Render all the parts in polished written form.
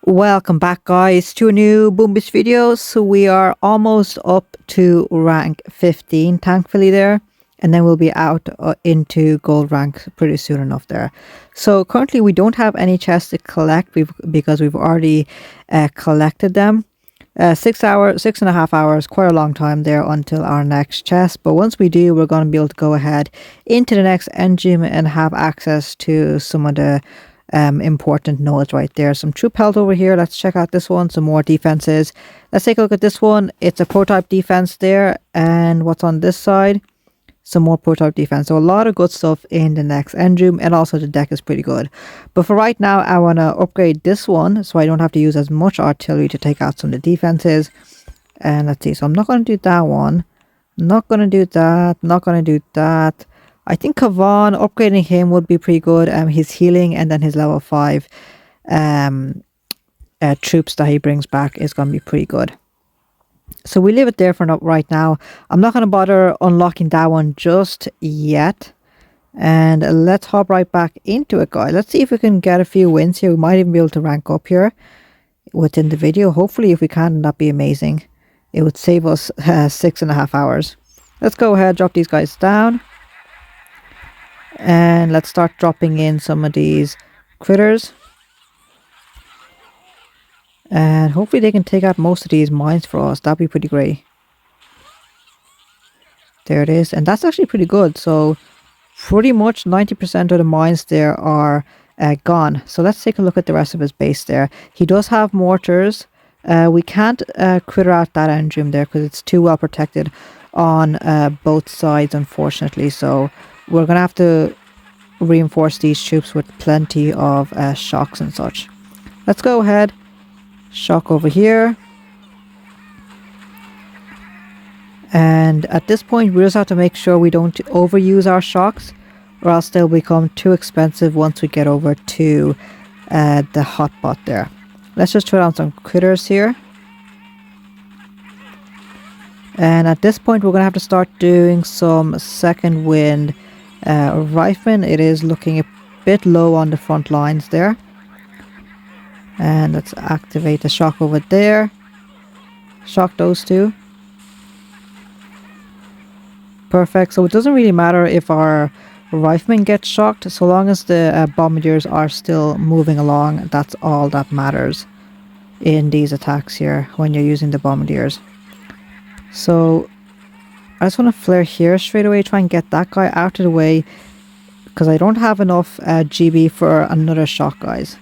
Welcome back, guys, to a new Boombish video. So we are almost up to rank 15, thankfully there, and then we'll be out into gold rank pretty soon enough there. So currently we don't have any chests to collect because we've already collected them. 6.5 hours, quite a long time there until our next chest. But once we do, we're going to be able to go ahead into the next engine and have access to some of the important nodes right there. Some troop health over here. Let's check out this one. Some more defenses. Let's take a look at this one. It's a prototype defense there. And what's on this side? Some more prototype defense. So a lot of good stuff in the next end room, and also the deck is pretty good. But for right now, I want to upgrade this one so I don't have to use as much artillery to take out some of the defenses. And let's see. So I'm not going to do that one. Not going to do that. Not going to do that. I think Kavan, upgrading him would be pretty good. His healing and then his level 5 troops that he brings back is going to be pretty good. So we leave it there for right now. I'm not going to bother unlocking that one just yet. And let's hop right back into it, guys. Let's see if we can get a few wins here. We might even be able to rank up here within the video. Hopefully, if we can, that'd be amazing. It would save us 6.5 hours. Let's go ahead, drop these guys down. And let's start dropping in some of these critters. And hopefully they can take out most of these mines for us. That'd be pretty great. There it is. And that's actually pretty good. So pretty much 90% of the mines there are gone. So let's take a look at the rest of his base there. He does have mortars. We can't critter out that engine there because it's too well protected on both sides, unfortunately. So we're going to have to reinforce these troops with plenty of shocks and such. Let's go ahead. Shock over here. And at this point, we just have to make sure we don't overuse our shocks, or else they'll become too expensive once we get over to the hotspot there. Let's just throw down some critters here. And at this point, we're going to have to start doing some second wind riflemen. It is looking a bit low on the front lines there. And let's activate the shock over there. Shock those two. Perfect. So it doesn't really matter if our riflemen get shocked, so long as the bombardiers are still moving along. That's all that matters in these attacks here when you're using the bombardiers. So I just want to flare here straight away, try and get that guy out of the way, because I don't have enough GB for another shot, guys.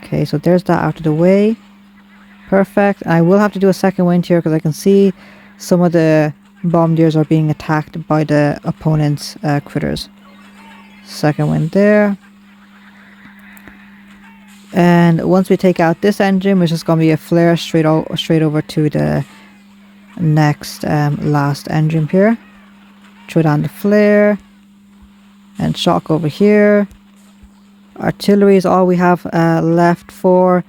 Okay, so there's that out of the way. Perfect. And I will have to do a second wind here because I can see some of the bombardiers are being attacked by the opponent's critters. Second wind there. And once we take out this engine, which is going to be a flare straight over to the next last engine here. Throw down the flare and shock over here. Artillery is all we have left for,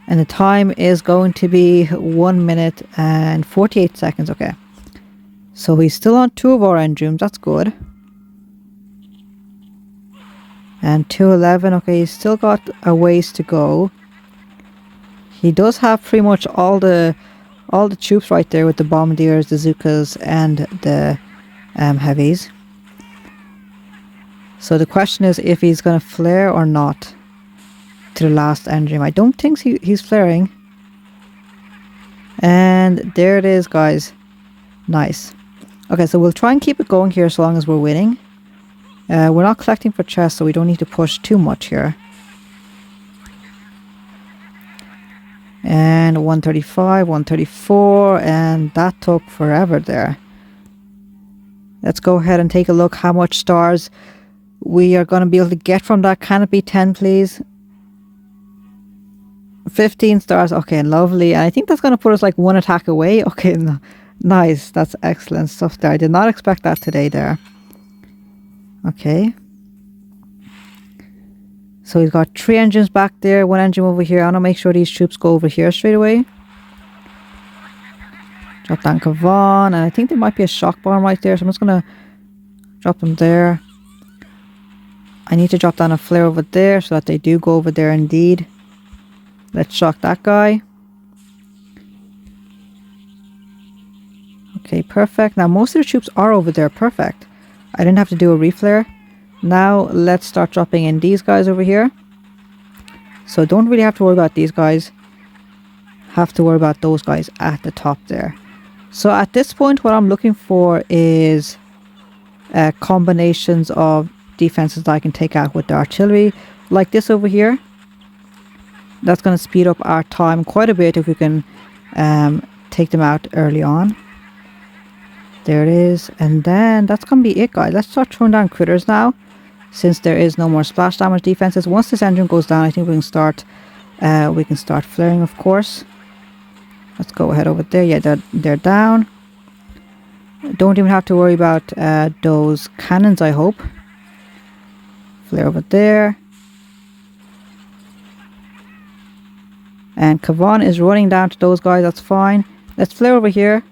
and the time is going to be 1 minute and 48 seconds. Okay, so he's still on 2 of our engines. That's good. And 211. Okay, he's still got a ways to go. He does have pretty much all the troops right there with the bombardiers, the Zukas, and the heavies. So the question is if he's going to flare or not to the last engine. I don't think he's flaring. And there it is, guys. Nice. Okay, so we'll try and keep it going here so long as we're winning. We're not collecting for chests, so we don't need to push too much here. And 135, 134, and that took forever there. Let's go ahead and take a look how much stars we are going to be able to get from that. Can it be 10, please? 15 stars. Okay, lovely. And I think that's going to put us like 1 attack away. Okay, nice. That's excellent stuff there. I did not expect that today there. Okay. So we've got 3 engines back there, 1 engine over here. I want to make sure these troops go over here straight away. Drop down Kavan, and I think there might be a shock bomb right there, so I'm just going to drop them there. I need to drop down a flare over there so that they do go over there indeed. Let's shock that guy. Okay, perfect. Now most of the troops are over there. Perfect. I didn't have to do a reflare. Now let's start dropping in these guys over here. So don't really have to worry about these guys. Have to worry about those guys at the top there. So at this point what I'm looking for is combinations of defenses that I can take out with the artillery. Like this over here. That's going to speed up our time quite a bit if we can take them out early on. There it is. And then that's going to be it, guys. Let's start throwing down critters now. Since there is no more splash damage defenses. Once this engine goes down, I think we can start flaring, of course. Let's go ahead over there. Yeah, they're down. Don't even have to worry about those cannons, I hope. Flare over there. And Kavan is running down to those guys. That's fine. Let's flare over here.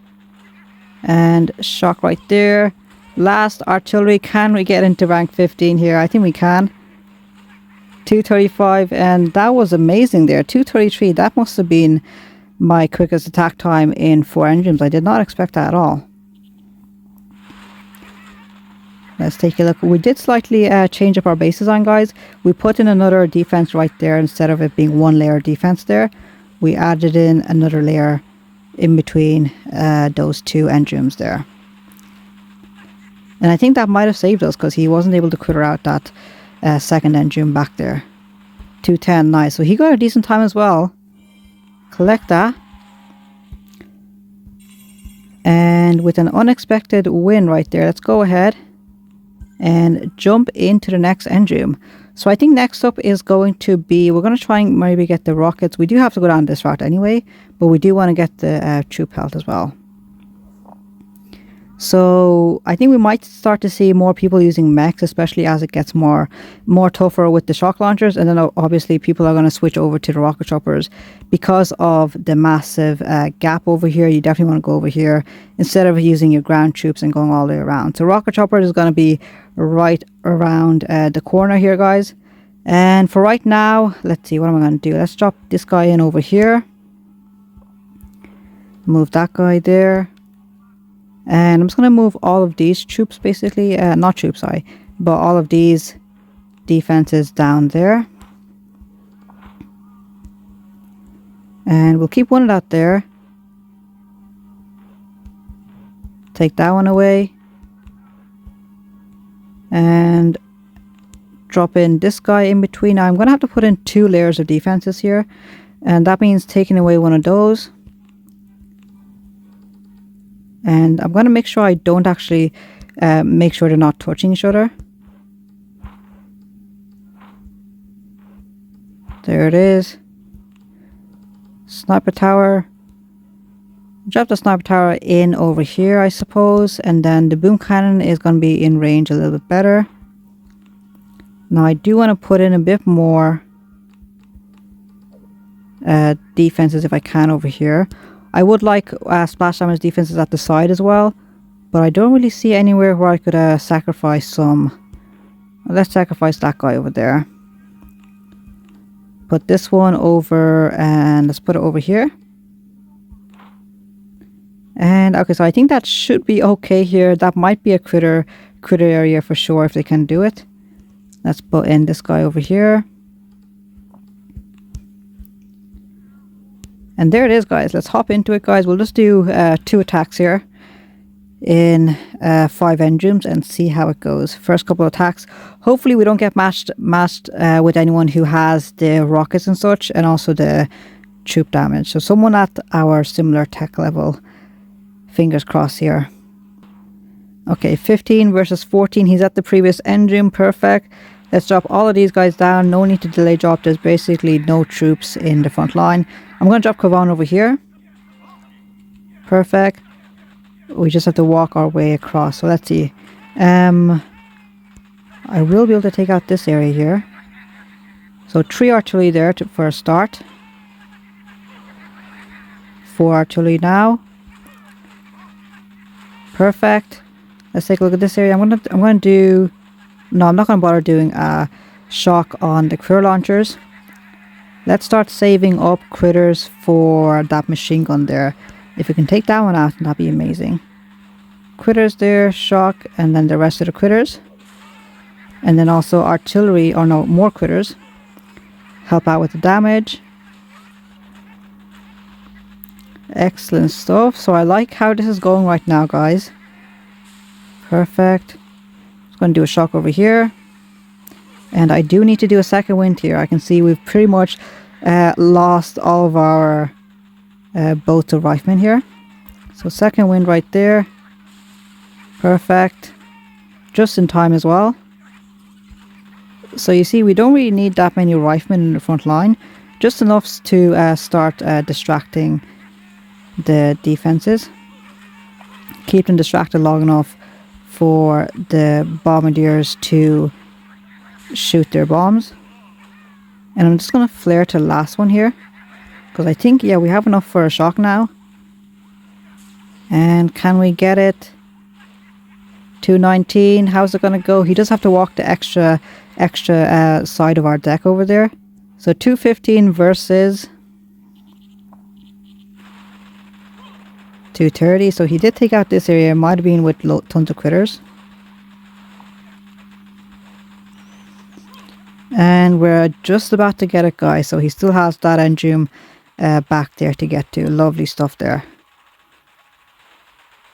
And shock right there. Last artillery. Can we get into rank 15 here? I think we can. 235. And that was amazing there. 233. That must have been my quickest attack time in 4 engines. I did not expect that at all. Let's take a look. We did slightly change up our base design, guys. We put in another defense right there instead of it being one layer defense there. We added in another layer in between those 2 engrams there. And I think that might have saved us because he wasn't able to critter out that second engram back there. 210, nice. So he got a decent time as well. Collect that. And with an unexpected win right there, let's go ahead and jump into the next engram. So I think next up is going to be, we're going to try and maybe get the rockets. We do have to go down this route anyway, but we do want to get the troop health as well. So I think we might start to see more people using mechs, especially as it gets more tougher with the shock launchers. And then obviously people are going to switch over to the rocket choppers because of the massive gap over here. You definitely want to go over here instead of using your ground troops and going all the way around. So rocket choppers is going to be right around the corner here, guys. And for right now, let's see, what am I going to do? Let's drop this guy in over here. Move that guy there. And I'm just going to move all of these troops basically, not troops, sorry, but all of these defenses down there. And we'll keep one of that there. Take that one away. And drop in this guy in between. Now I'm going to have to put in 2 layers of defenses here. And that means taking away one of those. And I'm going to make sure I don't actually make sure they're not touching each other. There it is. Sniper tower. Drop the sniper tower in over here, I suppose. And then the boom cannon is going to be in range a little bit better. Now I do want to put in a bit more defenses if I can over here. I would like splash damage defenses at the side as well, but I don't really see anywhere where I could sacrifice some. Well, let's sacrifice that guy over there. Put this one over and let's put it over here. And okay, so I think that should be okay here. That might be a critter area for sure if they can do it. Let's put in this guy over here. And there it is, guys. Let's hop into it, guys. We'll just do 2 attacks here in 5 engrams and see how it goes. First couple of attacks. Hopefully we don't get matched with anyone who has the rockets and such, and also the troop damage. So someone at our similar tech level. Fingers crossed here. Okay, 15 versus 14. He's at the previous engram. Perfect. Let's drop all of these guys down. No need to delay drop. There's basically no troops in the front line. I'm going to drop Kavan over here. Perfect. We just have to walk our way across. So let's see. I will be able to take out this area here. So 3 artillery there for a start. 4 artillery now. Perfect. Let's take a look at this area. I'm going to do... No, I'm not going to bother doing a shock on the critter launchers. Let's start saving up critters for that machine gun there. If we can take that one out, that'd be amazing. Critters there, shock, and then the rest of the critters. And then also artillery, or no, more critters. Help out with the damage. Excellent stuff. So I like how this is going right now, guys. Perfect. Just going to do a shock over here. And I do need to do a second wind here. I can see we've pretty much lost all of our boats of riflemen here. So second wind right there. Perfect. Just in time as well. So you see, we don't really need that many riflemen in the front line. Just enough to start distracting the defenses. Keep them distracted long enough for the bombardiers to shoot their bombs. And I'm just going to flare to the last one here. Because I think, yeah, we have enough for a shock now. And can we get it? 219. How's it going to go? He does have to walk the extra side of our deck over there. So 215 versus 230. So he did take out this area. It might have been with tons of critters. And we're just about to get it, guys. So he still has that engine back there to get to. Lovely stuff there.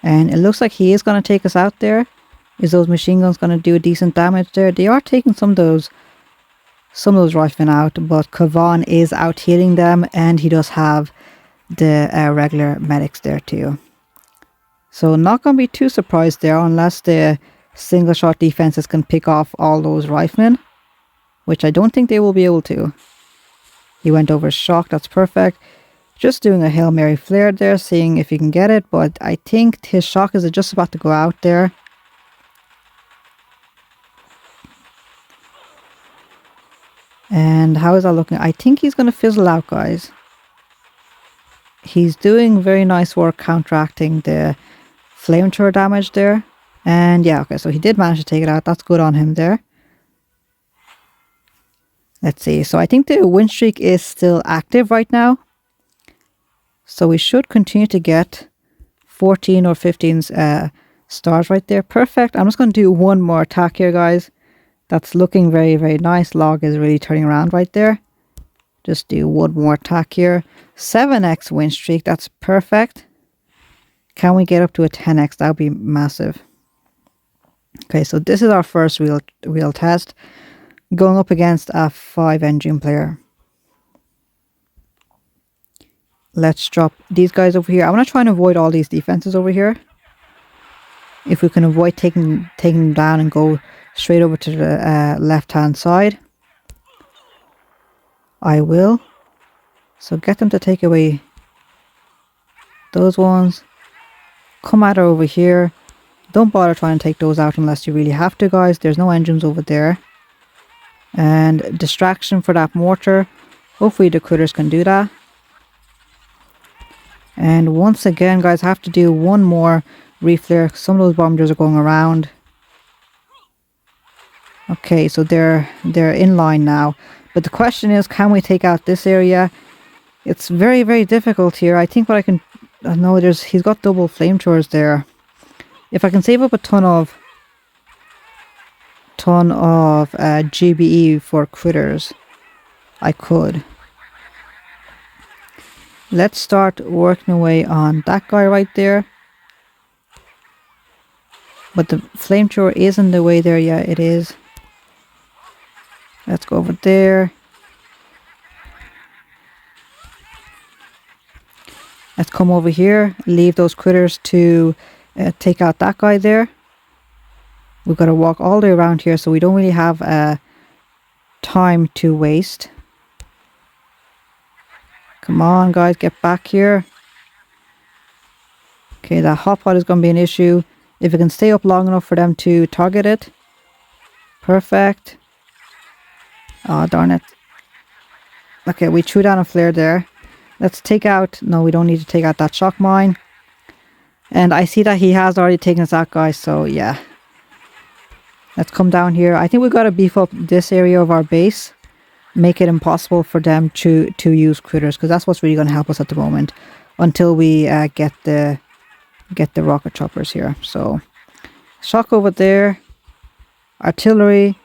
And it looks like he is going to take us out there. Is those machine guns going to do decent damage there? They are taking some of those riflemen out, but Kavan is out healing them, and he does have the regular medics there too. So not going to be too surprised there unless the single shot defenses can pick off all those riflemen, which I don't think they will be able to. He went over shock, that's perfect. Just doing a Hail Mary flare there, seeing if he can get it, but I think his shock is just about to go out there. And how is that looking? I think he's going to fizzle out, guys. He's doing very nice work counteracting the flamethrower damage there. And yeah, okay, so he did manage to take it out. That's good on him there. Let's see. So I think the win streak is still active right now. So we should continue to get 14 or 15 stars right there. Perfect. I'm just going to do one more attack here, guys. That's looking very, very nice. Log is really turning around right there. Just do one more attack here. 7x win streak. That's perfect. Can we get up to a 10x? That would be massive. Okay, so this is our first real test. Going up against a 5 engine player. Let's drop these guys over here. I want to try and avoid all these defenses over here. If we can avoid taking them down and go straight over to the left-hand side, I will. So get them to take away those ones. Come at her over here. Don't bother trying to take those out unless you really have to, guys. There's no engines over there. And distraction for that mortar. Hopefully the critters can do that. And once again, guys, I have to do one more reflare. Some of those bombers are going around. Okay, so they're in line now. But the question is, can we take out this area? It's very, very difficult here. I think what I can... no, he's got double flamethrowers there. If I can save up a ton of GBE for critters, I could. Let's start working away on that guy right there. But the flamethrower is in the way there. Yeah, it is. Let's go over there. Let's come over here. Leave those critters to take out that guy there. We've got to walk all the way around here, so we don't really have time to waste. Come on, guys, get back here. Okay, that hot pot is going to be an issue. If it can stay up long enough for them to target it. Perfect. Oh, darn it. Okay, we threw down a flare there. Let's take out... no, we don't need to take out that shock mine. And I see that he has already taken us out, guys, so yeah. Let's come down here. I think we've got to beef up this area of our base. make it impossible for them to use critters, because that's what's really going to help us at the moment until we get the rocket choppers here. So shock over there, artillery,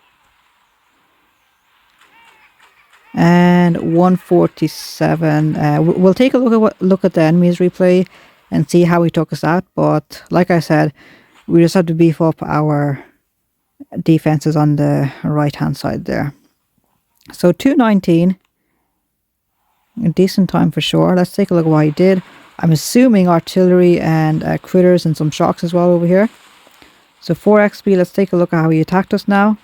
and 147. We'll take a look at the enemies replay and see how he took us out. But like I said, we just have to beef up our defenses on the right hand side there. So 219, a decent time for sure. Let's take a look at what he did. I'm assuming artillery and critters and some shocks as well over here. So 4 XP. Let's take a look at how he attacked us now.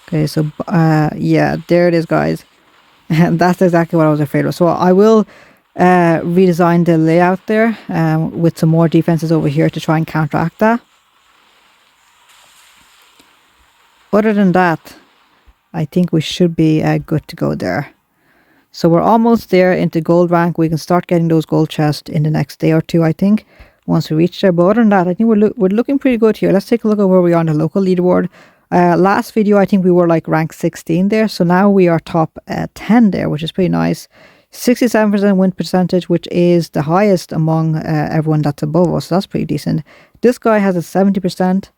Okay, so yeah, there it is, guys. And that's exactly what I was afraid of. So I will redesign the layout there with some more defenses over here to try and counteract that. Other than that, I think we should be good to go there. So we're almost there into gold rank. We can start getting those gold chests in the next day or two, I think, once we reach there. But other than that, I think we're looking pretty good here. Let's take a look at where we are on the local leaderboard. Last video, I think we were like rank 16 there. So now we are top 10 there, which is pretty nice. 67% win percentage, which is the highest among everyone that's above us. So that's pretty decent. This guy has a 70%.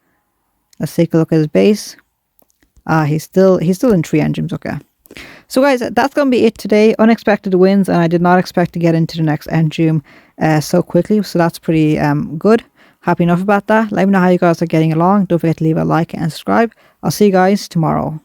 Let's take a look at his base. He's still in 3 enzymes. Okay. So guys, that's going to be it today. Unexpected wins, and I did not expect to get into the next enzyme so quickly. So that's pretty good. Happy enough about that. Let me know how you guys are getting along. Don't forget to leave a like and subscribe. I'll see you guys tomorrow.